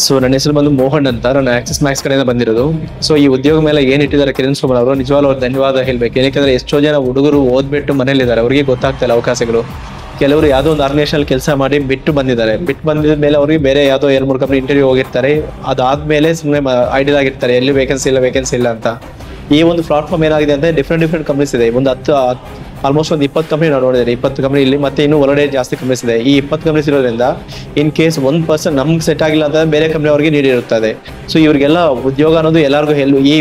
So ನನ್ನ ಹೆಸರು ಬಂದು ಮೋಹನ್ ಅಂತ, ನಾನು ಆಕ್ಸಿಸ್ ಮ್ಯಾಕ್ಸ್ ಕಡೆಯಿಂದ ಬಂದಿರೋದು. ಸೊ ಈ ಉದ್ಯೋಗ ಮೇಲೆ ಏನ್ ಇಟ್ಟಿದ್ದಾರೆ ಕಿರಣ್ ಸೋಮನ್ ಅವರು, ನಿಜವಾಗ್ಲೂ ಅವ್ರು ಧನ್ಯವಾದ ಹೇಳ್ಬೇಕು. ಏನಕ್ಕೆ ಎಷ್ಟೋ ಜನ ಹುಡುಗರು ಓದ್ಬಿಟ್ಟು ಮನೇಲಿದ್ದಾರೆ, ಅವ್ರಿಗೆ ಗೊತ್ತಾಗ್ತಾ ಇಲ್ಲ ಅವಕಾಶಗಳು. ಕೆಲವರು ಯಾವುದೋ ಒಂದು ಆರ್ಗನೈಸೇಷನ್ ಕೆಲಸ ಮಾಡಿ ಬಿಟ್ಟು ಬಂದಿದ್ದಾರೆ. ಬಿಟ್ಟು ಬಂದಿದ ಮೇಲೆ ಅವ್ರಿಗೆ ಬೇರೆ ಯಾವುದೋ 2-3 ಕಂಪ್ನಿ ಇಂಟರ್ವ್ಯೂ ಹೋಗಿರ್ತಾರೆ. ಅದಾದ್ಮೇಲೆ ಸುಮ್ಮನೆ ಐಡಿಯಲ್ ಆಗಿರ್ತಾರೆ, ಎಲ್ಲಿ ವೇಕೆನ್ಸಿ ಇಲ್ಲ ಅಂತ. ಈ ಒಂದು ಪ್ಲಾಟ್ಫಾರ್ಮ್ ಏನಾಗಿದೆ ಅಂತ ಡಿಫ್ರೆಂಟ್ ಕಂಪ್ನೀಸ್ ಇದೆ. ಒಂದು ಆಲ್ಮೋಸ್ಟ್ ಒಂದು 20 ಕಂಪ್ನಿ ನಾವು ನೋಡಿದ್ರೆ, 20 ಕಂಪ್ನಿ ಇಲ್ಲಿ ಮತ್ತೆ ಇನ್ನೂ ಹೊರಗಡೆ ಜಾಸ್ತಿ ಕಂಪ್ನೀಸ್ ಇದೆ. ಈ 20 ಕಂಪ್ನೀಸ್ ಇರೋದ್ರಿಂದ ಇನ್ ಕೇಸ್ 1% ನಮ್ಗೆ ಸೆಟ್ ಆಗಿಲ್ಲ ಅಂತ ಬೇರೆ ಕಂಪ್ನಿ ಅವ್ರಿಗೆ ನೀಡಿರುತ್ತದೆ. ಸೊ ಇವ್ರಿಗೆಲ್ಲ ಉದ್ಯೋಗ ಅನ್ನೋದು ಎಲ್ಲರಿಗೂ ಈ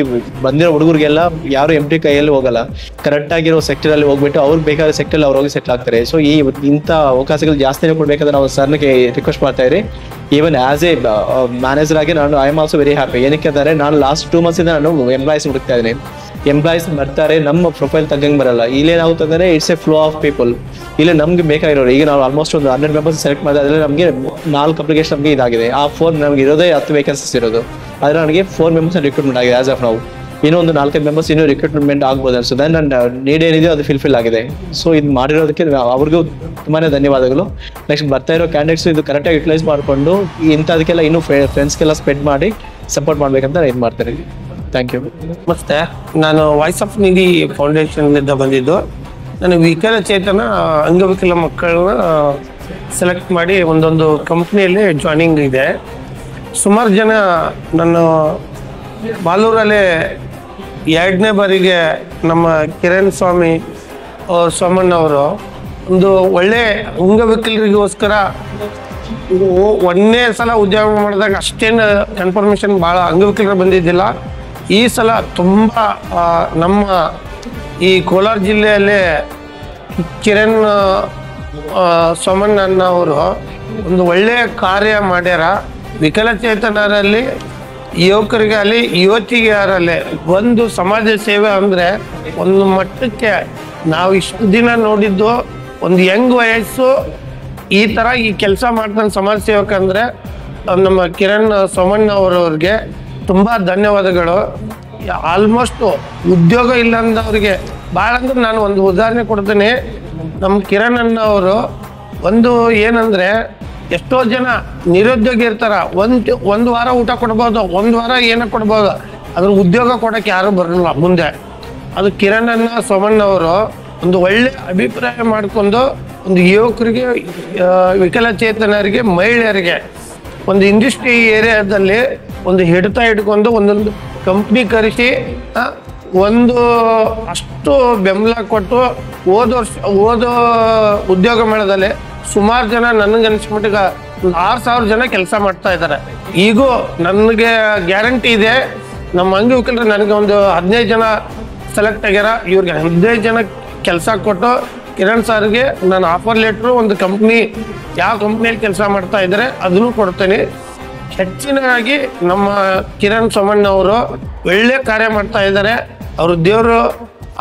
ಬಂದಿರೋ ಹುಡುಗರಿಗೆಲ್ಲ ಯಾರು ಎಂಟಿ ಕೈಯಲ್ಲಿ ಹೋಗಲ್ಲ, ಕರೆಕ್ಟ್ ಆಗಿರೋ ಸೆಕ್ಟರ್ ಅಲ್ಲಿ ಹೋಗ್ಬಿಟ್ಟು ಅವ್ರಿಗೆ ಬೇಕಾದ ಸೆಕ್ಟರ್ ಅವ್ರು ಹೋಗಿ ಸೆಟ್ಲ್ ಆಗ್ತಾರೆ. ಸೊ ಇಂಥ ಅವಕಾಶಗಳು ಜಾಸ್ತಿನೇ ಕೊಡ್ಬೇಕಾದ್ರೆ ನಾವು ಸರ್ಗೆ ರಿಕ್ವೆಸ್ಟ್ ಮಾಡ್ತಾ ಇರಿ. ಈವನ್ ಆಸ್ ಎ ಮ್ಯಾನೇಜರ್ ಆಗಿ ನಾನು I am also very happy. ಏನಕ್ಕೆ ಅಂದರೆ ನಾನು ಲಾಸ್ಟ್ 2 months ಇಂದ ನಾನು ಎಂಪ್ಲಾಯ್ಸ್ ಹುಡುಕ್ತಾ ಇದ್ದೀನಿ. ಎಂಪ್ಲಾಯ್ಸ್ ಬರ್ತಾರೆ, ನಮ್ಮ ಪ್ರೊಫೈಲ್ ತಗ್ಗಂಗೆ ಬರಲ್ಲ. ಇಲ್ಲೇನಾಗುತ್ತೆ ಅಂದರೆ it's A flow of people. ಇಲ್ಲಿ ನಮ್ಗೆ ಬೇಕಾಗಿರೋರು ಈಗ ನಾವು ಆಲ್ಮೋಸ್ಟ್ ಒಂದು 100 ಮೆಂಬರ್ಸ್ ಸೆಲೆಕ್ಟ್ ಮಾಡಿದ್ರೆ ಅದರಲ್ಲಿ ನಮಗೆ 4 ಅಪ್ಲಿಕೇಶನ್ ನಮಗೆ ಇದಾಗಿದೆ. ಆ 4 ನಮಗೆ ಇರೋದೇ 10 ವೇಕೆನ್ಸೀಸ್ ಇರೋದು. ಆದರೆ ನನಗೆ 4 ಮೆಂಬರ್ಸ್ ರಿಕ್ರೂಟ್ಮೆಂಟ್ ಆಗಿದೆ ಆಸ್ ಆಫ್ ನಾವು. ಇನ್ನೂ ಒಂದು 4-5 ಮೆಂಬರ್ಸ್ ಇನ್ನೂ ರಿಕ್ರೂಟ್ಮೆಂಟ್ ಆಗ್ಬೋದು ಅನ್ಸುತ್ತೆ. ನನ್ನ ನೀಡ್ ಏನಿದೆಯೋ ಅದು ಫಿಲ್ ಆಗಿದೆ. ಸೊ ಇದು ಮಾಡಿರೋದಕ್ಕೆ ಅವ್ರಿಗೂ ತುಂಬಾ ಧನ್ಯವಾದಗಳು. ನೆಕ್ಸ್ಟ್ ಬರ್ತಾ ಇರೋ ಕ್ಯಾಂಡಿಡೇಟ್ಸ್ ಇದು ಕರೆಕ್ಟಾಗಿ ಯುಟಿಲೈಸ್ ಮಾಡಿಕೊಂಡು ಇಂಥದಕ್ಕೆಲ್ಲ ಇನ್ನೂ ಫ್ರೆಂಡ್ಸ್ಗೆಲ್ಲ ಸ್ಪ್ರೆಡ್ ಮಾಡಿ ಸಪೋರ್ಟ್ ಮಾಡ್ಬೇಕಂತ ಇದು ಮಾಡ್ತಾರೆ. Thank you. ನಮಸ್ತೆ, ನಾನು ವಾಯ್ಸ್ ಆಫ್ ನಿಧಿ ಫೌಂಡೇಶನ್ನಿಂದ ಬಂದಿದ್ದು. ನಾನು ವಿಕಲಚೇತನ ಅಂಗವಿಕಲ ಮಕ್ಕಳನ್ನ ಸೆಲೆಕ್ಟ್ ಮಾಡಿ ಒಂದೊಂದು ಕಂಪ್ನಿಯಲ್ಲಿ ಜಾಯ್ನಿಂಗ್ ಇದೆ. ಸುಮಾರು ಜನ ನಾನು ಬಾಲೂರಲ್ಲೇ 2ನೇ ಬಾರಿಗೆ ನಮ್ಮ ಕಿರಣ್ ಸೋಮಣ್ಣ ಅವರು ಒಂದು ಒಳ್ಳೆ ಅಂಗವಿಕಲರಿಗೋಸ್ಕರ 1ನೇ ಸಲ ಉದ್ಯೋಗ ಮಾಡಿದಾಗ ಅಷ್ಟೇನು ಇನ್ಫಾರ್ಮೇಷನ್ ಭಾಳ ಅಂಗವಿಕಲರು ಬಂದಿದ್ದಿಲ್ಲ. ಈ ಸಲ ತುಂಬ ನಮ್ಮ ಈ ಕೋಲಾರ ಜಿಲ್ಲೆಯಲ್ಲೇ ಕಿರಣ್ ಸೋಮಣ್ಣ ಅವರು ಒಂದು ಒಳ್ಳೆಯ ಕಾರ್ಯ ಮಾಡ್ಯಾರ. ವಿಕಲಚೇತನರಲ್ಲಿ ಯುವಕರಿಗಾಗಲಿ ಯುವತಿಯರಲ್ಲಿ ಒಂದು ಸಮಾಜ ಸೇವೆ ಅಂದರೆ ಒಂದು ಮಟ್ಟಕ್ಕೆ ನಾವು ಇಷ್ಟು ದಿನ ನೋಡಿದ್ದು ಒಂದು ಯಂಗ್ ವಯಸ್ಸು ಈ ಥರ ಈ ಕೆಲಸ ಮಾಡ್ತಾನೆ ಸಮಾಜ ಸೇವಕ ಅಂದರೆ ನಮ್ಮ ಕಿರಣ್ ಸೋಮಣ್ಣ ಅವರವ್ರಿಗೆ ತುಂಬ ಧನ್ಯವಾದಗಳು. ಆಲ್ಮೋಸ್ಟ್ ಉದ್ಯೋಗ ಇಲ್ಲಂದವ್ರಿಗೆ ಭಾಳ ಅಂದ್ರೆ ನಾನು ಒಂದು ಉದಾಹರಣೆ ಕೊಡ್ತೀನಿ. ನಮ್ಮ ಕಿರಣ್ ಅವರು ಒಂದು ಏನಂದರೆ ಎಷ್ಟೋ ಜನ ನಿರುದ್ಯೋಗಿ ಇರ್ತಾರೆ. ಒಂದು ವಾರ ಊಟ ಕೊಡ್ಬೋದು, 1 ವಾರ ಏನೋ ಕೊಡ್ಬೋದು, ಅದ್ರ ಉದ್ಯೋಗ ಕೊಡೋಕ್ಕೆ ಯಾರೂ ಬರಲ್ಲ ಮುಂದೆ. ಅದು ಕಿರಣ್ ಸೋಮಣ್ಣ ಅವರು ಒಂದು ಒಳ್ಳೆ ಅಭಿಪ್ರಾಯ ಮಾಡಿಕೊಂಡು ಒಂದು ಯುವಕರಿಗೆ, ವಿಕಲಚೇತನರಿಗೆ, ಮಹಿಳೆಯರಿಗೆ ಒಂದು ಇಂಡಸ್ಟ್ರಿ ಏರಿಯಾದಲ್ಲಿ ಒಂದು ಹಿಡಿತ ಇಟ್ಕೊಂಡು ಒಂದೊಂದು ಕಂಪ್ನಿ ಕರೆಸಿ ಒಂದು ಅಷ್ಟು ಬೆಂಬಲ ಕೊಟ್ಟು ಓದೋ ಉದ್ಯೋಗ ಮೇಳದಲ್ಲಿ ಸುಮಾರು ಜನ ನನಗನ್ಸ್ಬಿಟ್ಟಿಗೆ ಒಂದು 6,000 ಜನ ಕೆಲಸ ಮಾಡ್ತಾ ಇದ್ದಾರೆ. ಈಗೂ ನನಗೆ ಗ್ಯಾರಂಟಿ ಇದೆ, ನಮ್ಮ ಅಂಗವಿಕಲರು ನನಗೆ ಒಂದು 15 ಜನ ಸೆಲೆಕ್ಟ್ ಆಗ್ಯಾರ. ಇವ್ರಿಗೆ 15 ಜನ ಕೆಲಸ ಕೊಟ್ಟು ಕಿರಣ್ ಸರ್ಗೆ ನಾನು ಆಫರ್ ಲೆಟ್ರು ಒಂದು ಕಂಪ್ನಿ ಯಾವ ಕಂಪ್ನಿಯಲ್ಲಿ ಕೆಲಸ ಮಾಡ್ತಾ ಇದ್ದಾರೆ ಅದನ್ನು ಕೊಡ್ತೇನೆ. ಹೆಚ್ಚಿನದಾಗಿ ನಮ್ಮ ಕಿರಣ್ ಸೋಮಣ್ಣ ಅವರು ಒಳ್ಳೆ ಕಾರ್ಯ ಮಾಡ್ತಾ ಇದ್ದಾರೆ. ಅವರು ದೇವರು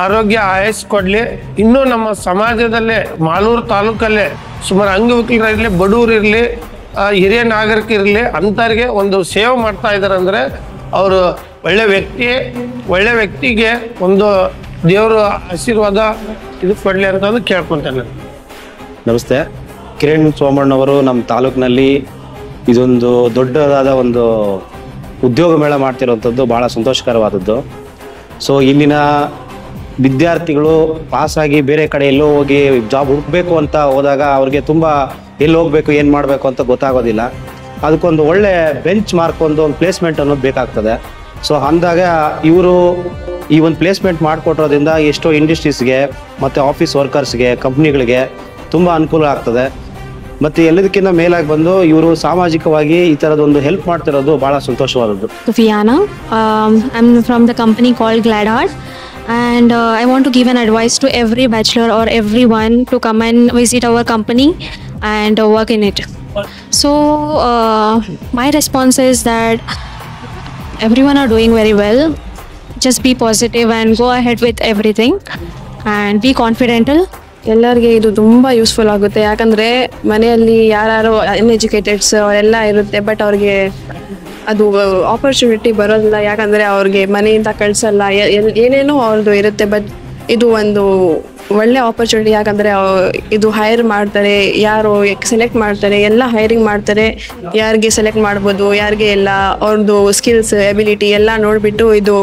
ಆರೋಗ್ಯ ಆಯಸ್ ಕೊಡಲಿ. ಇನ್ನೂ ನಮ್ಮ ಸಮಾಜದಲ್ಲೇ ಮಾಲೂರು ತಾಲೂಕಲ್ಲೇ ಸುಮಾರು ಅಂಗವಿಕಲರಿರಲಿ, ಬಡವರು ಇರಲಿ, ಹಿರಿಯ ನಾಗರಿಕರಿರಲಿ, ಅಂಥವ್ರಿಗೆ ಒಂದು ಸೇವೆ ಮಾಡ್ತಾ ಇದ್ದಾರೆ. ಅಂದರೆ ಅವರು ಒಳ್ಳೆ ವ್ಯಕ್ತಿಗೆ ಒಂದು ದೇವರು ಆಶೀರ್ವಾದ ಇದು ಕೊಡಲಿ ಅಂತಂದು ಕೇಳ್ಕೊತೇನೆ. ನಮಸ್ತೆ. ಕಿರಣ್ ಸೋಮಣ್ಣ ಅವರು ನಮ್ಮ ತಾಲೂಕಿನಲ್ಲಿ ಇದೊಂದು ದೊಡ್ಡದಾದ ಒಂದು ಉದ್ಯೋಗ ಮೇಳ ಮಾಡ್ತಿರೋವಂಥದ್ದು ಭಾಳ ಸಂತೋಷಕರವಾದದ್ದು. ಸೊ ಇಲ್ಲಿನ ವಿದ್ಯಾರ್ಥಿಗಳು ಪಾಸಾಗಿ ಬೇರೆ ಕಡೆ ಎಲ್ಲೋ ಹೋಗಿ ಜಾಬ್ ಹುಡುಕಬೇಕು ಅಂತ ಹೋದಾಗ ಅವ್ರಿಗೆ ತುಂಬ ಎಲ್ಲಿ ಹೋಗಬೇಕು, ಏನು ಮಾಡಬೇಕು ಅಂತ ಗೊತ್ತಾಗೋದಿಲ್ಲ. ಅದಕ್ಕೊಂದು ಒಳ್ಳೆ ಬೆಂಚ್ ಮಾರ್ಕ್ ಒಂದು ಪ್ಲೇಸ್ಮೆಂಟ್ ಅನ್ನೋದು ಬೇಕಾಗ್ತದೆ. ಸೊ ಅಂದಾಗ ಇವರು ಈ ಒಂದು ಪ್ಲೇಸ್ಮೆಂಟ್ ಮಾಡಿಕೊಟ್ರೋದ್ರಿಂದ ಎಷ್ಟೋ ಇಂಡಸ್ಟ್ರೀಸ್ಗೆ ಮತ್ತು ಆಫೀಸ್ ವರ್ಕರ್ಸ್ಗೆ, ಕಂಪ್ನಿಗಳಿಗೆ ತುಂಬ ಅನುಕೂಲ ಆಗ್ತದೆ. ಮತ್ತು ಎಲ್ಲದಕ್ಕಿಂತ ಮೇಲಾಗಿ ಬಂದು ಇವರು ಸಾಮಾಜಿಕವಾಗಿ ಈ ಥರದೊಂದು ಹೆಲ್ಪ್ ಮಾಡ್ತಿರೋದು ಭಾಳ ಸಂತೋಷವಾದದ್ದು. Viana, I'm from the company called Gladheart, and I want to give an advice to every bachelor or everyone to come and visit our company and work in it. So my response is that everyone are doing very well. Just be positive and go ahead with everything and be confident. ಎಲ್ಲರಿಗೆ ಇದು ತುಂಬ useful ಆಗುತ್ತೆ. ಯಾಕಂದರೆ ಮನೆಯಲ್ಲಿ ಯಾರು uneducateds ಅವರೆಲ್ಲ ಇರುತ್ತೆ, but ಅವ್ರಿಗೆ ಅದು ಆಪರ್ಚುನಿಟಿ ಬರೋದಿಲ್ಲ. ಯಾಕಂದರೆ ಅವ್ರಿಗೆ ಮನೆಯಿಂದ ಕಳಿಸಲ್ಲ, ಏನೇನೋ ಅವ್ರದ್ದು ಇರುತ್ತೆ. ಬಟ್ ಇದು ಒಂದು ಒಳ್ಳೆ ಆಪರ್ಚುನಿಟಿ. ಯಾಕಂದರೆ ಇದು ಹೈರ್ ಮಾಡ್ತಾರೆ, ಯಾರು ಸೆಲೆಕ್ಟ್ ಮಾಡ್ತಾರೆ, ಎಲ್ಲ ಹೈರಿಂಗ್ ಮಾಡ್ತಾರೆ, ಯಾರಿಗೆ ಸೆಲೆಕ್ಟ್ ಮಾಡ್ಬೋದು, ಯಾರಿಗೆ ಎಲ್ಲ ಅವ್ರದ್ದು ಸ್ಕಿಲ್ಸ್ ಎಬಿಲಿಟಿ ಎಲ್ಲ ನೋಡಿಬಿಟ್ಟು ಇದು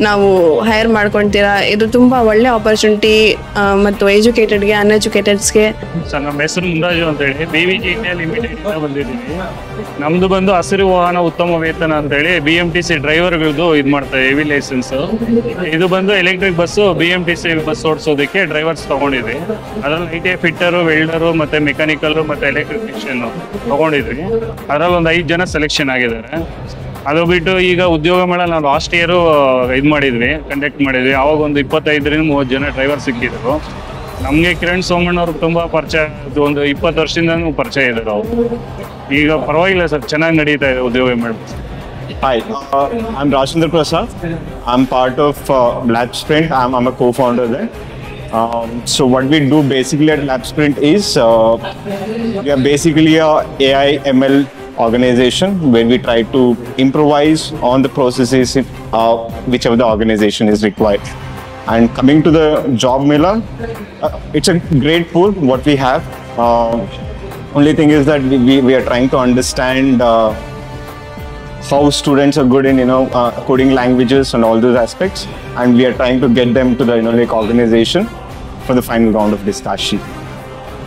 ನಾವು ಹೈರ್ ಮಾಡ್ಕೊಳ್ತೀರಾ. ಇದು ತುಂಬ ಒಳ್ಳೆ ಆಪರ್ಚುನಿಟಿ ಮತ್ತು ಎಜುಕೇಟೆಡ್ಗೆ ಅನ್ಎಜುಕೇಟೆಡ್ಸ್ಗೆ. ಸರ್, ನಮ್ಮ ಹೆಸರು ಮುಂದಾಜು ಅಂತೇಳಿ BVG ಇಂಡಿಯಾ ಲಿಮಿಟೆಡ್ ಬಂದಿದ್ದೀವಿ. ನಮ್ದು ಬಂದು ಹಸಿರು ವಾಹನ ಉತ್ತಮ ವೇತನ ಅಂತೇಳಿ BMTC ಡ್ರೈವರ್ಗಳದ್ದು ಇದು ಮಾಡ್ತಾರೆ, ಹೆವಿ ಲೈಸೆನ್ಸ್. ಇದು ಬಂದು ಎಲೆಕ್ಟ್ರಿಕ್ ಬಸ್ಸು BMTC ಬಸ್ ಓಡಿಸೋದಕ್ಕೆ ಡ್ರೈವರ್ಸ್ ತಗೊಂಡಿದ್ವಿ. ಅದರಲ್ಲಿ ITI ಫಿಟ್ಟರು, ವೆಲ್ಡರು ಮತ್ತೆ ಮೆಕ್ಯಾನಿಕಲ್ ಮತ್ತೆ ಎಲೆಕ್ಟ್ರಿಷಿಯನ್ ತಗೊಂಡಿದ್ವಿ. ಅದರಲ್ಲಿ ಒಂದು 5 ಜನ ಸೆಲೆಕ್ಷನ್ ಆಗಿದ್ದಾರೆ. ಅದು ಬಿಟ್ಟು ಈಗ ಉದ್ಯೋಗ ಮೇಳ ನಾವು ಲಾಸ್ಟ್ ಇಯರು ಕಂಡಕ್ಟ್ ಮಾಡಿದ್ವಿ. ಅವಾಗ ಒಂದು 25-30 ಜನ ಡ್ರೈವರ್ ಸಿಕ್ಕಿದ್ರು. ನಮಗೆ ಕಿರಣ್ ಸೋಮಣ್ಣ ಅವ್ರಿಗೆ ತುಂಬ ಪರಿಚಯ, ಒಂದು 20 ವರ್ಷದಿಂದನೂ ಪರಿಚಯ ಇದ್ದಾರೆ ಅವರು. ಈಗ ಪರವಾಗಿಲ್ಲ ಸರ್, ಚೆನ್ನಾಗಿ ನಡೀತಾ ಇದೆ ಉದ್ಯೋಗ ಮೇಳ. Hi, I'm Rajendra Prasad. I'm part of LabSprint. I'm a co-founder there. So what we do basically at LabSprint is we are basically a AI ML organization where we try to improvise on the processes whichever the organization is required. And coming to the job mela, it's a great pool what we have. Only thing is that we are trying to understand how students are good in coding languages and all those aspects, and we are trying to get them to the organization for the final round of discussion.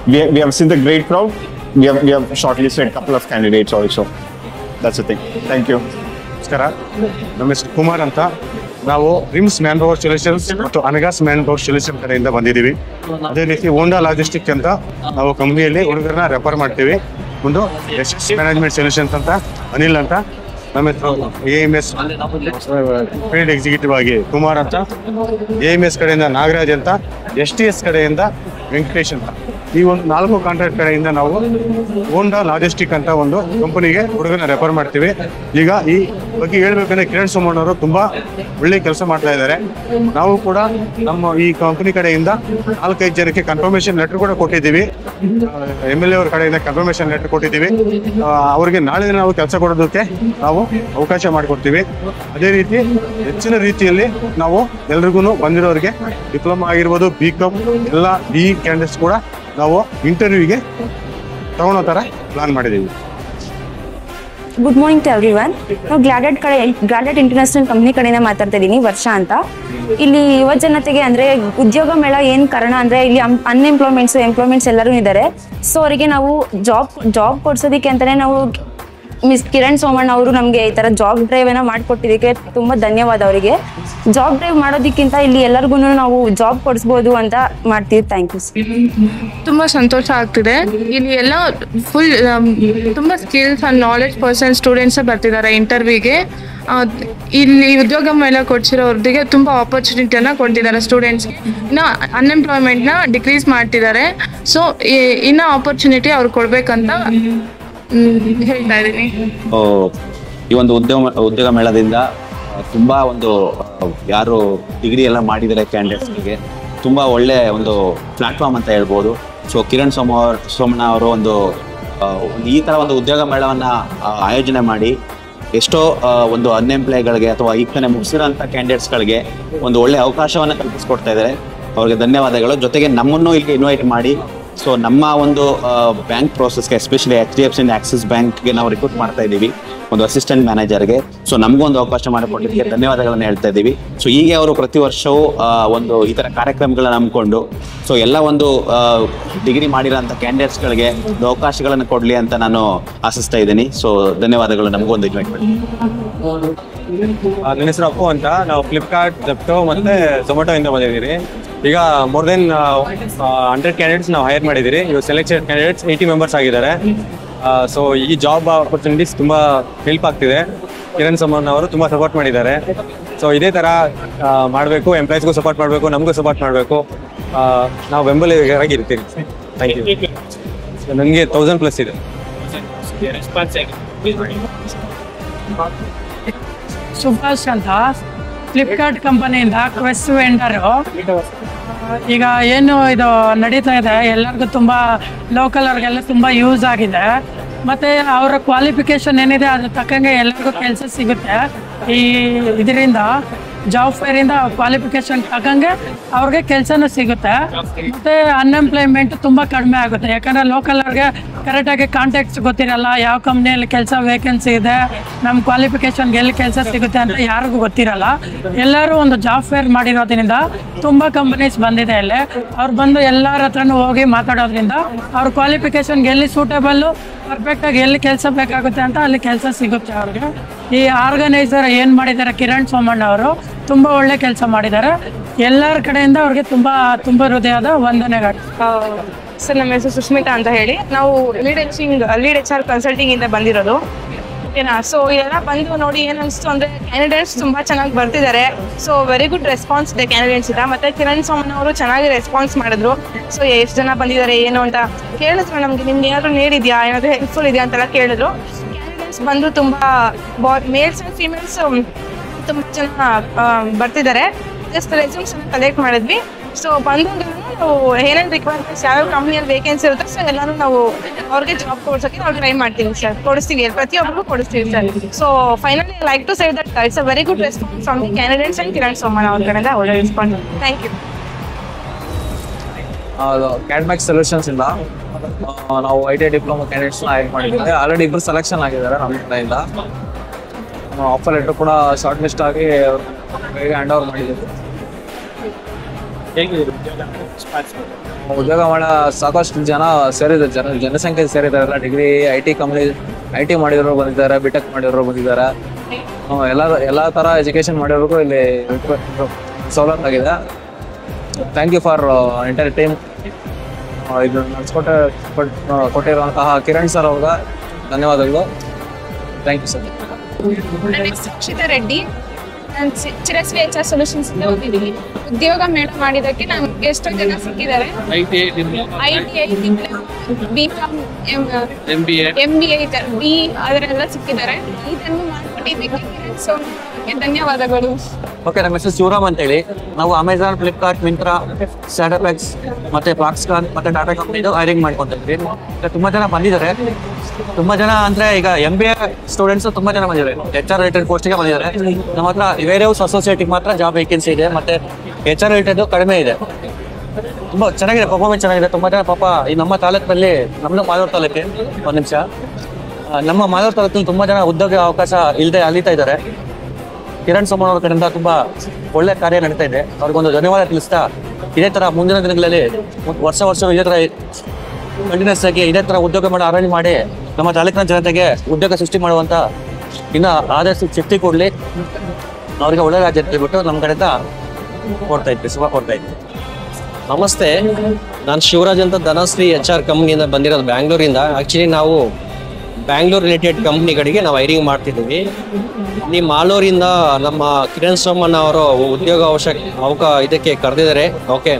We have seen the great crowd. We have shortlisted a couple of candidates also. That's the thing. Thank you. ನಮಸ್ಕಾರ, ನಮ್ಮ ಹೆಸರು ಕುಮಾರ್ ಅಂತ. ನಾವು RIMS man power solutions ಮತ್ತು ಅನಗಾಸ್ man power solution ಕಡೆಯಿಂದ ಬಂದಿದ್ದೀವಿ. ಅದೇ ರೀತಿ ಹೋಂಡಾ ಲಾಜಿಸ್ಟಿಕ್ ಅಂತ ನಾವು ಕಂಪ್ನಿಯಲ್ಲಿ ಹುಡುಗರನ್ನ ರೆಫರ್ ಮಾಡ್ತೀವಿ. ಒಂದು SS ಮ್ಯಾನೇಜ್ಮೆಂಟ್ ಸೊಲ್ಯೂಷನ್ಸ್ ಅಂತ ಅನಿಲ್ ಅಂತ, ನಮ್ಮ AMS ಫೀಲ್ಡ್ ಎಕ್ಸಿಕ್ಯೂಟಿವ್ ಆಗಿ ಕುಮಾರ್ ಅಂತ, AMS ಕಡೆಯಿಂದ ನಾಗರಾಜ್ ಅಂತ, STS ಕಡೆಯಿಂದ ವೆಂಕಟೇಶ್ ಅಂತ. ಈ ಒಂದು 4 ಕಾಂಟ್ರಾಕ್ಟ್ ಕಡೆಯಿಂದ ನಾವು ಹೋಂಡಾ ಲಾಜಿಸ್ಟಿಕ್ ಅಂತ ಒಂದು ಕಂಪನಿಗೆ ಹುಡುಗನ ರೆಫರ್ ಮಾಡ್ತೀವಿ. ಈಗ ಈ ಬಗ್ಗೆ ಹೇಳ್ಬೇಕಂದ್ರೆ ಕಿರಣ್ ಸೋಮಣ್ಣ ಅವರು ತುಂಬಾ ಒಳ್ಳೆ ಕೆಲಸ ಮಾಡ್ತಾ ಇದ್ದಾರೆ. ನಾವು ಕೂಡ ನಮ್ಮ ಈ ಕಂಪನಿ ಕಡೆಯಿಂದ 4-5 ಜನಕ್ಕೆ ಕನ್ಫರ್ಮೇಶನ್ ಲೆಟರ್ ಕೂಡ ಕೊಟ್ಟಿದ್ದೀವಿ. MLA ಅವ್ರ ಕಡೆಯಿಂದ ಕನ್ಫರ್ಮೇಶನ್ ಲೆಟರ್ ಕೊಟ್ಟಿದ್ದೀವಿ. ಅವ್ರಿಗೆ ನಾಳೆ ನಾವು ಕೆಲಸ ಕೊಡೋದಕ್ಕೆ ನಾವು ಅವಕಾಶ ಮಾಡಿಕೊಡ್ತೀವಿ. ಅದೇ ರೀತಿ ಹೆಚ್ಚಿನ ರೀತಿಯಲ್ಲಿ ನಾವು ಎಲ್ರಿಗೂ ಬಂದಿರೋರಿಗೆ ಡಿಪ್ಲೊಮಾ ಆಗಿರ್ಬೋದು, BCom ಎಲ್ಲ ಈ ಕ್ಯಾಂಡಿಡೇಟ್ಸ್ ಕೂಡ ನಾವು ಇಂಟರ್ವ್ಯೂಗೆ ತಗೊಳ್ಳೋ ಥರ ಪ್ಲಾನ್ ಮಾಡಿದ್ದೀವಿ. Good morning to everyone. ನಾವು ಗ್ಲಾಡೆಟ್ ಇಂಟರ್ನ್ಯಾಷನಲ್ ಕಂಪ್ನಿ ಕಡೆಯಿಂದ ಮಾತಾಡ್ತಾ ಇದ್ದೀನಿ, ವರ್ಷ ಅಂತ. ಇಲ್ಲಿ ಯುವ ಜನತೆಗೆ ಅಂದರೆ ಉದ್ಯೋಗ ಮೇಳ ಏನು ಕಾರಣ ಅಂದರೆ ಇಲ್ಲಿ ಎಂಪ್ಲಾಯ್ಮೆಂಟ್ಸ್ ಎಲ್ಲರೂ ಇದ್ದಾರೆ. ಸೊ ಅವರಿಗೆ ನಾವು ಜಾಬ್ ಕೊಡ್ಸೋದಕ್ಕೆ ಅಂತಲೇ ನಾವು ಮಿಸ್ ಕಿರಣ್ ಸೋಮಣ್ಣ ಅವರು ನಮಗೆ ಈ ಥರ ಜಾಬ್ ಡ್ರೈವೇನೋ ಮಾಡಿಕೊಟ್ಟಿದ್ದಕ್ಕೆ ತುಂಬ ಧನ್ಯವಾದ ಅವರಿಗೆ. ಜಾಬ್ ಡ್ರೈವ್ ಮಾಡೋದಕ್ಕಿಂತ ಇಲ್ಲಿ ಎಲ್ಲರಿಗೂ ನಾವು ಜಾಬ್ ಕೊಡಿಸ್ಬೋದು ಅಂತ ಮಾಡ್ತೀವಿ. Thank you. ತುಂಬ ಸಂತೋಷ ಆಗ್ತಿದೆ. ಇಲ್ಲಿ ಎಲ್ಲ ಫುಲ್ ತುಂಬ ಸ್ಕಿಲ್ಸ್ ಆ್ಯಂಡ್ ನಾಲೆಡ್ಜ್ ಪರ್ಸನ್ ಸ್ಟೂಡೆಂಟ್ಸೇ ಬರ್ತಿದ್ದಾರೆ ಇಂಟರ್ವ್ಯೂಗೆ. ಇಲ್ಲಿ ಉದ್ಯೋಗ ಮೇಳ ಕೊಡ್ಸಿರೋರಿಗೆ ತುಂಬ ಆಪರ್ಚುನಿಟಿಯನ್ನು ಕೊಡ್ತಿದ್ದಾರೆ ಸ್ಟೂಡೆಂಟ್ಸ್. ಇನ್ನು ಅನ್ಎಂಪ್ಲಾಯ್ಮೆಂಟ್ನ ಡಿಕ್ರೀಸ್ ಮಾಡ್ತಿದ್ದಾರೆ. ಸೊ ಇನ್ನೂ ಆಪರ್ಚುನಿಟಿ ಅವ್ರು ಕೊಡಬೇಕಂತ ಹೇಳ್ತಾ ಇದ್ದೀನಿ. ಈ ಒಂದು ಉದ್ಯೋಗ ಮೇಳದಿಂದ ತುಂಬ ಒಂದು ಯಾರು ಡಿಗ್ರಿ ಎಲ್ಲ ಮಾಡಿದರೆ ಕ್ಯಾಂಡಿಡೇಟ್ಸ್ಗೆ ತುಂಬ ಒಳ್ಳೆ ಒಂದು ಪ್ಲಾಟ್ಫಾರ್ಮ್ ಅಂತ ಹೇಳ್ಬೋದು. ಸೊ ಕಿರಣ್ ಸೋಮಣ್ಣ ಅವರು ಒಂದು ಈ ಥರ ಒಂದು ಉದ್ಯೋಗ ಮೇಳವನ್ನು ಆಯೋಜನೆ ಮಾಡಿ ಎಷ್ಟೋ ಒಂದು ಅನ್ಎಂಪ್ಲಾಯ್ಗಳಿಗೆ ಅಥವಾ ಈಗ ತಾನೇ ಮುಗಿಸಿರೋಂಥ ಕ್ಯಾಂಡಿಡೇಟ್ಸ್ಗಳಿಗೆ ಒಂದು ಒಳ್ಳೆ ಅವಕಾಶವನ್ನು ಕಲ್ಪಿಸ್ಕೊಡ್ತಾ ಇದ್ದಾರೆ. ಅವ್ರಿಗೆ ಧನ್ಯವಾದಗಳು. ಜೊತೆಗೆ ನಮ್ಮನ್ನು ಇಲ್ಲಿಗೆ ಇನ್ವೈಟ್ ಮಾಡಿ ಸೊ ನಮ್ಮ ಒಂದು ಬ್ಯಾಂಕ್ ಪ್ರೋಸೆಸ್ಗೆ ಎಸ್ಪೆಷಲಿ HDFC ಆಕ್ಸಿಸ್ ಬ್ಯಾಂಕ್ಗೆ ನಾವು ರಿಕ್ರೂಟ್ ಮಾಡ್ತಾ ಇದ್ದೀವಿ ಒಂದು ಅಸಿಸ್ಟೆಂಟ್ ಮ್ಯಾನೇಜರ್ಗೆ. ಸೊ ನಮಗೂ ಒಂದು ಅವಕಾಶ ಮಾಡಿಕೊಟ್ಟಿದ್ದಕ್ಕೆ ಧನ್ಯವಾದಗಳನ್ನು ಹೇಳ್ತಾ ಇದ್ದೀವಿ. ಸೊ ಹೀಗೆ ಅವರು ಪ್ರತಿ ವರ್ಷವೂ ಒಂದು ಈ ಥರ ಕಾರ್ಯಕ್ರಮಗಳನ್ನ ನಂಬಿಕೊಂಡು ಸೊ ಎಲ್ಲ ಒಂದು ಡಿಗ್ರಿ ಮಾಡಿರೋಂಥ ಕ್ಯಾಂಡಿಡೇಟ್ಸ್ಗಳಿಗೆ ಒಂದು ಅವಕಾಶಗಳನ್ನು ಕೊಡಲಿ ಅಂತ ನಾನು ಆಶಿಸ್ತಾ ಇದ್ದೀನಿ. ಸೊ ಧನ್ಯವಾದಗಳು. ನಮಗೂ ಒಂದು ಇನ್ವೈಟ್ ಮಾಡಿ. ನನ್ನ ಹೆಸರು ಅಪ್ಪು ಅಂತ. ನಾವು ಫ್ಲಿಪ್ಕಾರ್ಟ್, ಜೆಪ್ಟೋ ಮತ್ತು ಝೊಮ್ಯಾಟೊ ಇಂದ ಬಂದಿದ್ದೀರಿ. ಈಗ ಮೋರ್ ದೆನ್ 100 ಕ್ಯಾಂಡಿಡೇಟ್ಸ್ ನಾವು ಹೈರ್ ಮಾಡಿದ್ದೀರಿ. ಇವಾಗ ಸೆಲೆಕ್ಟೆಡ್ ಕ್ಯಾಂಡಿಡೇಟ್ಸ್ 80 ಮೆಂಬರ್ಸ್ ಆಗಿದ್ದಾರೆ. ಸೊ ಈ ಜಾಬ್ ಆಪರ್ಚುನಿಟೀಸ್ ತುಂಬ ಹೆಲ್ಪ್ ಆಗ್ತಿದೆ. ಕಿರಣ್ ಸೋಮಣ್ಣ ಅವರು ತುಂಬ ಸಪೋರ್ಟ್ ಮಾಡಿದ್ದಾರೆ. ಸೊ ಇದೇ ಥರ ಮಾಡಬೇಕು, ಎಂಪ್ಲಾಯೀಸ್ಗೂ ಸಪೋರ್ಟ್ ಮಾಡಬೇಕು, ನಮಗೂ ಸಪೋರ್ಟ್ ಮಾಡಬೇಕು. ನಾವು ಬೆಂಬಲಿಗರಾಗಿ ಇರ್ತೀವಿ. Thank you. ನನಗೆ 1000+ ಇದೆ. ಸುಭಾಷ್ ಅಂತ, ಫ್ಲಿಪ್ಕಾರ್ಟ್ ಕಂಪನಿಯಿಂದ ಕ್ವೆಸ್ಟ್ ವೆಂಡರು. ಈಗ ಏನು ಇದು ನಡೀತಾ ಇದೆ ಎಲ್ಲರಿಗೂ ತುಂಬ ಲೋಕಲ್ ಅವ್ರಿಗೆಲ್ಲ ತುಂಬ ಯೂಸ್ ಆಗಿದೆ. ಮತ್ತು ಅವರ ಕ್ವಾಲಿಫಿಕೇಷನ್ ಏನಿದೆ ಅದ್ರ ತಕ್ಕಂಗೆ ಎಲ್ಲರಿಗೂ ಕೆಲಸ ಸಿಗುತ್ತೆ ಈ ಇದರಿಂದ. ಜಾಬ್ ಫೇರಿಂದ ಕ್ವಾಲಿಫಿಕೇಶನ್ ತಗಂಗೆ ಅವ್ರಿಗೆ ಕೆಲಸನೂ ಸಿಗುತ್ತೆ ಮತ್ತು ಅನ್ಎಂಪ್ಲಾಯ್ಮೆಂಟ್ ತುಂಬ ಕಡಿಮೆ ಆಗುತ್ತೆ. ಯಾಕಂದರೆ ಲೋಕಲ್ ಅವ್ರಿಗೆ ಕರೆಕ್ಟಾಗಿ ಕಾಂಟ್ಯಾಕ್ಟ್ಸ್ ಗೊತ್ತಿರಲ್ಲ, ಯಾವ ಕಂಪ್ನಿಯಲ್ಲಿ ಕೆಲಸ ವೇಕೆನ್ಸಿ ಇದೆ, ನಮ್ಮ ಕ್ವಾಲಿಫಿಕೇಶನ್ಗೆ ಎಲ್ಲಿ ಕೆಲಸ ಸಿಗುತ್ತೆ ಅಂತ ಯಾರಿಗೂ ಗೊತ್ತಿರಲ್ಲ. ಎಲ್ಲರೂ ಒಂದು ಜಾಬ್ ಫೇರ್ ಮಾಡಿರೋದ್ರಿಂದ ತುಂಬ ಕಂಪನೀಸ್ ಬಂದಿದೆ ಇಲ್ಲಿ. ಅವ್ರು ಬಂದು ಎಲ್ಲರ ಹತ್ರನೂ ಹೋಗಿ ಮಾತಾಡೋದ್ರಿಂದ ಅವ್ರ ಕ್ವಾಲಿಫಿಕೇಶನ್ಗೆ ಎಲ್ಲಿ ಸೂಟೇಬಲ್ಲು ಪರ್ಫೆಕ್ಟಾಗಿ ಎಲ್ಲಿ ಕೆಲಸ ಬೇಕಾಗುತ್ತೆ ಅಂತ ಅಲ್ಲಿ ಕೆಲಸ ಸಿಗುತ್ತೆ ಅವ್ರಿಗೆ. ಈ ಆರ್ಗನೈಸರ್ ಏನು ಮಾಡಿದ್ದಾರೆ ಕಿರಣ್ ಸೋಮಣ್ಣ ಅವರು ತುಂಬ ಒಳ್ಳೆ ಕೆಲಸ ಮಾಡಿದ್ದಾರೆ. ಎಲ್ಲರ ಕಡೆಯಿಂದ ಅವ್ರಿಗೆ ತುಂಬ ಹೃದಯದ ವಂದನೆಗಳು. ಸರ್, ನಮ್ಮ ಹೆಸರು ಸುಸ್ಮಿತಾ ಅಂತ ಹೇಳಿ, ನಾವು ಲೀಡ್ HR ಕನ್ಸಲ್ಟಿಂಗ್ ಇಂದ ಬಂದಿರೋದು. ಓಕೆನಾ. ಸೊ ಇದೆಲ್ಲ ಬಂದು ನೋಡಿ ಏನು ಅನಿಸ್ತು ಅಂದರೆ ಕ್ಯಾಂಡಿಡೇಟ್ಸ್ ತುಂಬ ಚೆನ್ನಾಗಿ ಬರ್ತಿದ್ದಾರೆ. ಸೊ ವೆರಿ ಗುಡ್ ರೆಸ್ಪಾನ್ಸ್ ಇದೆ ಕ್ಯಾಂಡಿಡೇಟ್ಸ್ ಇಂದ. ಮತ್ತು ಕಿರಣ್ ಸೋಮಣ್ಣ ಅವರು ಚೆನ್ನಾಗಿ ರೆಸ್ಪಾನ್ಸ್ ಮಾಡಿದ್ರು. ಸೊ ಎಷ್ಟು ಜನ ಬಂದಿದ್ದಾರೆ ಏನು ಅಂತ ಕೇಳಿದ್ರು, ನಮಗೆ ನಿಮ್ಗೆ ಏನಾದರೂ ನೀಡಿದ್ಯಾ, ಏನಾದರೂ ಹೆಲ್ಪ್ಫುಲ್ ಇದೆಯಾ ಅಂತೆಲ್ಲ ಕೇಳಿದ್ರು. ಕ್ಯಾಂಡಿಡೇಟ್ಸ್ ಬಂದು ತುಂಬ ಮೇಲ್ಸ್ ಆ್ಯಂಡ್ ಫೀಮೇಲ್ಸ್ ತುಂಬ ಜನ ಬರ್ತಿದ್ದಾರೆ. ಜಸ್ಟ್ ರೆಸ್ಯೂಮ್ಸ್ ಕಲೆಕ್ಟ್ ಮಾಡಿದ್ವಿ. ಸೊ ಬಂದಾಗ ನಾವು ಏನೇನು ರಿಕ್ವೈರ್ಮೆಂಟ್ಸ್ ಯಾವ್ಯಾವ ಕಂಪ್ನಿಯಲ್ಲಿ ವೇಕೆನ್ಸಿ ಇರುತ್ತೆ ಸೊ ಎಲ್ಲರೂ ನಾವು ಅವ್ರಿಗೆ ಜಾಬ್ ಕೊಡ್ಸೋಕ್ಕೆ ನಾವು ಟ್ರೈ ಮಾಡ್ತೀವಿ ಸರ್, ಕೊಡಿಸ್ತೀವಿ, ಪ್ರತಿಯೊಬ್ಬರಿಗೂ ಕೊಡಿಸ್ತೀವಿ sir. So finally like to say that it's a very good response from the candidates and Kiran Somanna ಅವ್ರ ಕಡೆಯಿಂದ ಒಳ್ಳೆ response. Thank you. Cadmax solutions ಇಂದ ನಾವು ITI ಡಿಪ್ಲೊಮಾ ಕ್ಯಾಂಡಿಡೇಟ್ಸ್ನ ಹೈರ್ ಮಾಡಿದ್ದೀವಿ. ಆಲ್ರೆಡಿ 2 ಸೆಲೆಕ್ಷನ್ ಆಗಿದ್ದಾರೆ ನಮ್ಮ ಕಡೆಯಿಂದ. ಆಫರ್ ಲೆಟರ್ ಕೂಡ ಶಾರ್ಟ್ ಲಿಸ್ಟ್ ಆಗಿ ಹ್ಯಾಂಡ್ ಓವರ್ ಮಾಡಿದ್ದೀವಿ. ಉದ್ಯೋಗ ಮಾಡೋ ಸಾಕಷ್ಟು ಜನ ಸೇರಿದ್ದಾರೆ, ಜನಸಂಖ್ಯೆ ಸೇರಿದಾರಲ್ಲ. ಡಿಗ್ರಿ IT ಮಾಡಿರೋರು ಬಂದಿದ್ದಾರೆ, BTech ಮಾಡಿರೋರು ಬಂದಿದ್ದಾರೆ. ಎಲ್ಲ ಥರ ಎಜುಕೇಷನ್ ಮಾಡಿರೋರ್ಗೂ ಇಲ್ಲಿ ಸವಲತ್ತು ಆಗಿದೆ. Thank you for entire team. ಇದು ಕೊಟ್ಟಿರುವಂತಹ ಕಿರಣ್ ಸರ್ ಅವ್ರಿಗೆ ಧನ್ಯವಾದಗಳು. Thank you sir. Next Akshita Reddy, ನಾನು ಚಿರಸ್ವಿ HR ಸೊಲ್ಯೂಷನ್ಸ್ ಇಂದ ಬಂದಿದ್ದೀನಿ. ಉದ್ಯೋಗ ಮೇಳ ಮಾಡಿದ್ದಕ್ಕೆ ನಮ್ಗೆ ಎಷ್ಟೋ ಜನ ಸಿಕ್ಕಿದ್ದಾರೆ. ITI BCom MBA B ಅದರೆಲ್ಲ ಸಿಕ್ಕಿದ್ದಾರೆ. ಇದನ್ನು ಮಾಡಿಕೊಟ್ಟಿದ್ದಕ್ಕೆ ಧನ್ಯವಾದಗಳು. ಓಕೆ, ನಮ್ಮ ಹೆಸರು ಶಿವರಾಮ್ ಅಂತೇಳಿ. ನಾವು ಅಮೆಝಾನ್, ಫ್ಲಿಪ್ಕಾರ್ಟ್, ಮಿಂತ್ರಾ, ಸ್ಟಾರ್ಟಪ್ಎಕ್ಸ್ ಮತ್ತೆ ಫಾಕ್ಸ್ಕಾನ್ ಮತ್ತೆ ಟಾಟಾ ಕಂಪ್ನಿದು ಹೈರಿಂಗ್ ಮಾಡ್ಕೊತಿದ್ವಿ. ತುಂಬ ಜನ ಬಂದಿದ್ದಾರೆ. ತುಂಬ ಜನ ಅಂದರೆ ಈಗ MBA ಸ್ಟೂಡೆಂಟ್ಸ್ ತುಂಬ ಜನ ಬಂದಿದ್ದಾರೆ. HR ರಿಲೇಟೆಡ್ ಪೋಸ್ಟಿಗೆ ಬಂದಿದ್ದಾರೆ. ನಮ್ಮ ಹತ್ರ ಬೇರೆ ಅಸೋಸಿಯೇಟಿಗೆ ಮಾತ್ರ ಜಾಬ್ ವೇಕೆನ್ಸಿ ಇದೆ, ಮತ್ತು HR ರಿಲೇಟೆಡ್ ಕಡಿಮೆ ಇದೆ. ತುಂಬ ಚೆನ್ನಾಗಿದೆ, ಪರ್ಫಾರ್ಮೆನ್ಸ್ ಚೆನ್ನಾಗಿದೆ. ತುಂಬ ಜನ ಪಾಪ ಈ ನಮ್ಮ ತಾಲೂಕಿನಲ್ಲಿ, ನಮ್ಮದು ಮಾಲೂರು ತಾಲೂಕೆ, ಒಂದು ನಿಮಿಷ, ನಮ್ಮ ಮಾಲೂರು ತಾಲೂಕಿನಲ್ಲಿ ತುಂಬ ಜನ ಉದ್ಯೋಗ ಅವಕಾಶ ಇಲ್ಲದೆ ಅಲಿತಾ ಇದ್ದಾರೆ. ಕಿರಣ್ ಸೋಮಣ್ಣ ಅವ್ರ ಕಡೆಯಿಂದ ತುಂಬ ಒಳ್ಳೆ ಕಾರ್ಯ ನಡೀತಾ ಇದೆ. ಅವ್ರಿಗೊಂದು ಧನ್ಯವಾದ ತಿಳಿಸ್ತಾ, ಇದೇ ಥರ ಮುಂದಿನ ದಿನಗಳಲ್ಲಿ ವರ್ಷ ಇದೇ ಥರ ಕಂಟಿನ್ಯೂಸ್ ಆಗಿ ಇದೇ ಥರ ಉದ್ಯೋಗ ಮಾಡಿ ಅರೇಂಜ್ ಮಾಡಿ ನಮ್ಮ ತಾಲೂಕಿನ ಜನತೆಗೆ ಉದ್ಯೋಗ ಸೃಷ್ಟಿ ಮಾಡುವಂಥ ಇನ್ನು ಆದಷ್ಟು ಶಕ್ತಿ ಕೊಡಲಿ, ಅವ್ರಿಗೆ ಒಳ್ಳೆ ರಾಜ್ಯ ಹೇಳ್ಬಿಟ್ಟು ನಮ್ಮ ಕಡೆಯಿಂದ ಶುಭ ಕೊಡ್ತಾ ಇದ್ವಿ. ನಮಸ್ತೆ, ನಾನು ಶಿವರಾಜ್ ಅಂತ ಧನಶ್ರೀ HR ಕಂಪ್ನಿಯಿಂದ ಬಂದಿರೋದು, ಬ್ಯಾಂಗ್ಳೂರಿಂದ. ಆ್ಯಕ್ಚುಲಿ ನಾವು ಬ್ಯಾಂಗ್ಳೂರ್ ರಿಲೇಟೆಡ್ ಕಂಪ್ನಿಗಳಿಗೆ ನಾವು ಹೈರಿಂಗ್ ಮಾಡ್ತಿದ್ದೀವಿ. ಇಲ್ಲಿ ಮಾಲೂರಿಂದ ನಮ್ಮ ಕಿರಣ್ ಸೋಮಣ್ಣ ಅವರು ಉದ್ಯೋಗ ಇದಕ್ಕೆ ಕರೆದಿದ್ದಾರೆ. ಓಕೆ,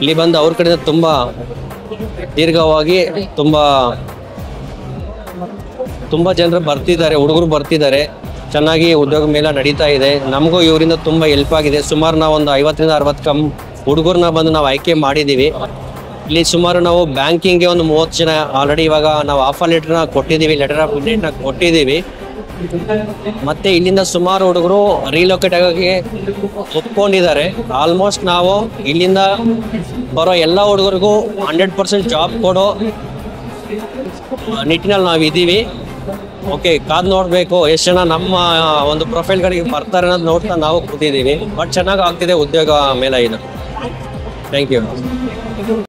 ಇಲ್ಲಿ ಬಂದು ಅವ್ರ ಕಡೆಯಿಂದ ತುಂಬ ದೀರ್ಘವಾಗಿ ತುಂಬ ಜನರು ಬರ್ತಿದ್ದಾರೆ, ಹುಡುಗರು ಬರ್ತಿದ್ದಾರೆ. ಚೆನ್ನಾಗಿ ಉದ್ಯೋಗ ಮೇಳ ನಡೀತಾ ಇದೆ. ನಮಗೂ ಇವರಿಂದ ತುಂಬ ಹೆಲ್ಪ್ ಆಗಿದೆ. ಸುಮಾರು ನಾವು ಒಂದು 50ರಿಂದ 60 ಹುಡುಗರನ್ನ ಬಂದು ನಾವು ಆಯ್ಕೆ ಮಾಡಿದ್ದೀವಿ. ಇಲ್ಲಿ ಸುಮಾರು ನಾವು ಬ್ಯಾಂಕಿಂಗ್ಗೆ ಒಂದು 30 ಜನ ಆಲ್ರೆಡಿ ಇವಾಗ ನಾವು ಆಫರ್ ಲೆಟರ್ನ ಕೊಟ್ಟಿದ್ದೀವಿ, ಲೆಟರ್ ಆಫ್ ಇಂಟೆಂಟ್ನ ಕೊಟ್ಟಿದ್ದೀವಿ. ಮತ್ತು ಇಲ್ಲಿಂದ ಸುಮಾರು ಹುಡುಗರು ರೀಲೊಕೇಟ್ ಆಗೋಕ್ಕೆ ಒಪ್ಕೊಂಡಿದ್ದಾರೆ. ಆಲ್ಮೋಸ್ಟ್ ನಾವು ಇಲ್ಲಿಂದ ಬರೋ ಎಲ್ಲ ಹುಡುಗರಿಗೂ 100% ಜಾಬ್ ಕೊಡೋ ನಿಟ್ಟಿನಲ್ಲಿ ನಾವು ಇದ್ದೀವಿ. ಓಕೆ, ಕಾದು ನೋಡಬೇಕು ಎಷ್ಟು ಜನ ನಮ್ಮ ಒಂದು ಪ್ರೊಫೈಲ್ಗಳಿಗೆ ಬರ್ತಾರೆ ಅನ್ನೋದು ನೋಡ್ತಾ ನಾವು ಕೂತಿದ್ದೀವಿ. ಬಟ್ ಚೆನ್ನಾಗಿ ಆಗ್ತಿದೆ ಉದ್ಯೋಗ ಮೇಳ ಇದು. Thank you.